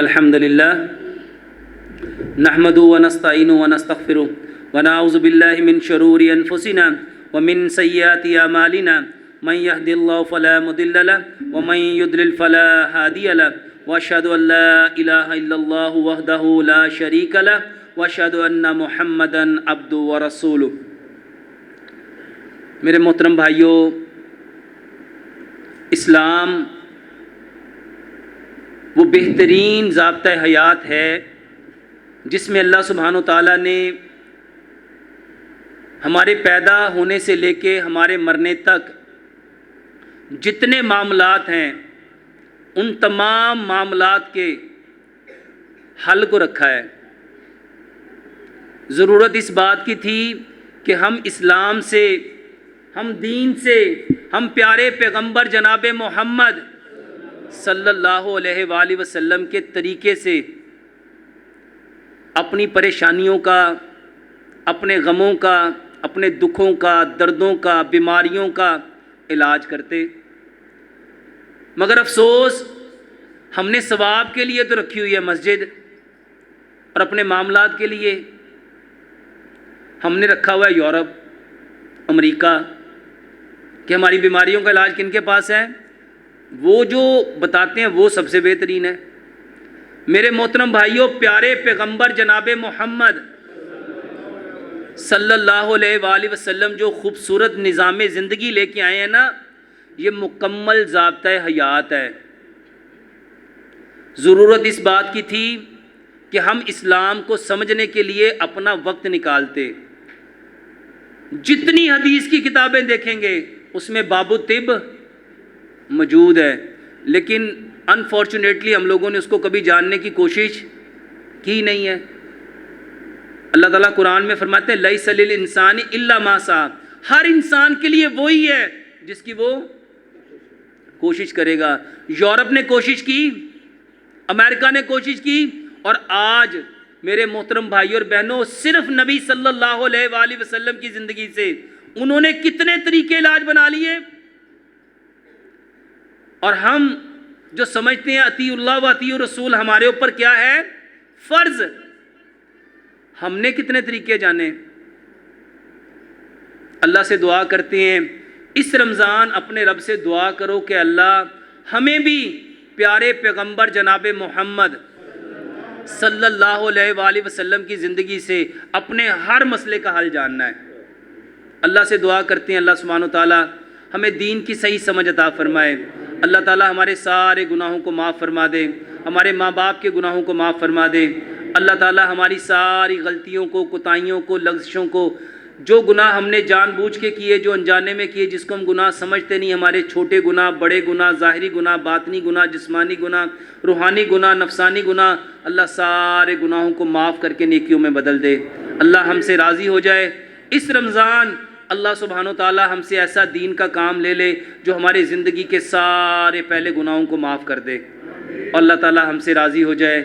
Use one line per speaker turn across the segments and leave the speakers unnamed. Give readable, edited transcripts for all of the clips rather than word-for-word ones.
الحمدللہ نحمدہ ونستعینہ ونستغفرہ ونعوذ باللہ من شرور انفسنا ومن سیئات اعمالنا من یہد اللہ فلا مضل له ومن یضلل فلا ہادی له واشہد ان لا الہ الا اللہ وحدہ لا شریک له واشہد ان محمدا عبدہ ورسولہ۔ میرے محترم بھائیوں، اسلام وہ بہترین ضابطۂ حیات ہے جس میں اللہ سبحانہ و تعالیٰ نے ہمارے پیدا ہونے سے لے کے ہمارے مرنے تک جتنے معاملات ہیں ان تمام معاملات کے حل کو رکھا ہے۔ ضرورت اس بات کی تھی کہ ہم اسلام سے، ہم دین سے، ہم پیارے پیغمبر جناب محمد صلی اللہ علیہ وآلہ وسلم کے طریقے سے اپنی پریشانیوں کا، اپنے غموں کا، اپنے دکھوں کا، دردوں کا، بیماریوں کا علاج کرتے۔ مگر افسوس، ہم نے ثواب کے لیے تو رکھی ہوئی ہے مسجد، اور اپنے معاملات کے لیے ہم نے رکھا ہوا ہے یورپ، امریکہ، کہ ہماری بیماریوں کا علاج کن کے پاس ہے؟ وہ جو بتاتے ہیں وہ سب سے بہترین ہے۔ میرے محترم بھائیوں، پیارے پیغمبر جناب محمد صلی اللہ علیہ وآلہ وسلم جو خوبصورت نظام زندگی لے کے آئے ہیں نا، یہ مکمل ضابطۂ حیات ہے۔ ضرورت اس بات کی تھی کہ ہم اسلام کو سمجھنے کے لیے اپنا وقت نکالتے۔ جتنی حدیث کی کتابیں دیکھیں گے اس میں باب الطب موجود ہے، لیکن انفارچونیٹلی ہم لوگوں نے اس کو کبھی جاننے کی کوشش کی نہیں ہے۔ اللہ تعالیٰ قرآن میں فرماتے ہیں لیس للانسان الا ما سعی، ہر انسان کے لیے وہی ہے جس کی وہ کوشش کرے گا۔ یورپ نے کوشش کی، امریکہ نے کوشش کی، اور آج میرے محترم بھائی اور بہنوں، صرف نبی صلی اللہ علیہ وآلہ وسلم کی زندگی سے انہوں نے کتنے طریقے علاج بنا لیے، اور ہم جو سمجھتے ہیں اطیع اللہ و اطیع الرسول ہمارے اوپر کیا ہے؟ فرض۔ ہم نے کتنے طریقے جانے؟ اللہ سے دعا کرتے ہیں اس رمضان اپنے رب سے دعا کرو کہ اللہ ہمیں بھی پیارے پیغمبر جناب محمد صلی اللہ علیہ وآلہ وسلم کی زندگی سے اپنے ہر مسئلے کا حل جاننا ہے۔ اللہ سے دعا کرتے ہیں اللہ سبحانہ و تعالیٰ ہمیں دین کی صحیح سمجھ عطا فرمائے۔ اللہ تعالیٰ ہمارے سارے گناہوں کو معاف فرما دے، ہمارے ماں باپ کے گناہوں کو معاف فرما دے۔ اللہ تعالیٰ ہماری ساری غلطیوں کو، کوتاہیوں کو، لغزشوں کو، جو گناہ ہم نے جان بوجھ کے کیے، جو انجانے میں کیے، جس کو ہم گناہ سمجھتے نہیں، ہمارے چھوٹے گناہ، بڑے گناہ، ظاہری گناہ، باطنی گناہ، جسمانی گناہ، روحانی گناہ، نفسانی گناہ، اللہ سارے گناہوں کو معاف کر کے نیکیوں میں بدل دے۔ اللہ ہم سے راضی ہو جائے۔ اس رمضان اللہ سبحانہ و تعالیٰ ہم سے ایسا دین کا کام لے لے جو ہماری زندگی کے سارے پہلے گناہوں کو معاف کر دے، اور اللہ تعالیٰ ہم سے راضی ہو جائے۔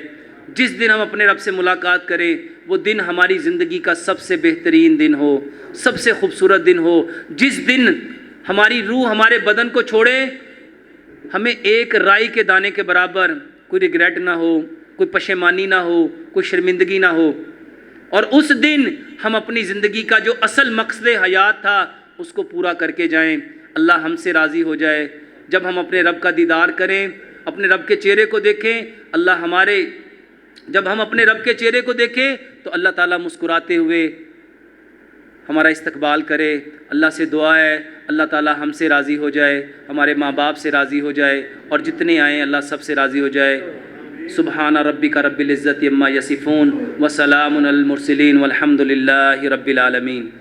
جس دن ہم اپنے رب سے ملاقات کریں وہ دن ہماری زندگی کا سب سے بہترین دن ہو، سب سے خوبصورت دن ہو، جس دن ہماری روح ہمارے بدن کو چھوڑے، ہمیں ایک رائی کے دانے کے برابر کوئی ریگریٹ نہ ہو، کوئی پشیمانی نہ ہو، کوئی شرمندگی نہ ہو، اور اس دن ہم اپنی زندگی کا جو اصل مقصد حیات تھا اس کو پورا کر کے جائیں۔ اللہ ہم سے راضی ہو جائے۔ جب ہم اپنے رب کا دیدار کریں، اپنے رب کے چہرے کو دیکھیں، جب ہم اپنے رب کے چہرے کو دیکھیں تو اللہ تعالیٰ مسکراتے ہوئے ہمارا استقبال کرے۔ اللہ سے دعا ہے اللہ تعالیٰ ہم سے راضی ہو جائے، ہمارے ماں باپ سے راضی ہو جائے، اور جتنے آئیں اللہ سب سے راضی ہو جائے۔ سبحان ربک رب العزت عما یصفون وسلام علی المرسلین والحمد للہ رب العالمین۔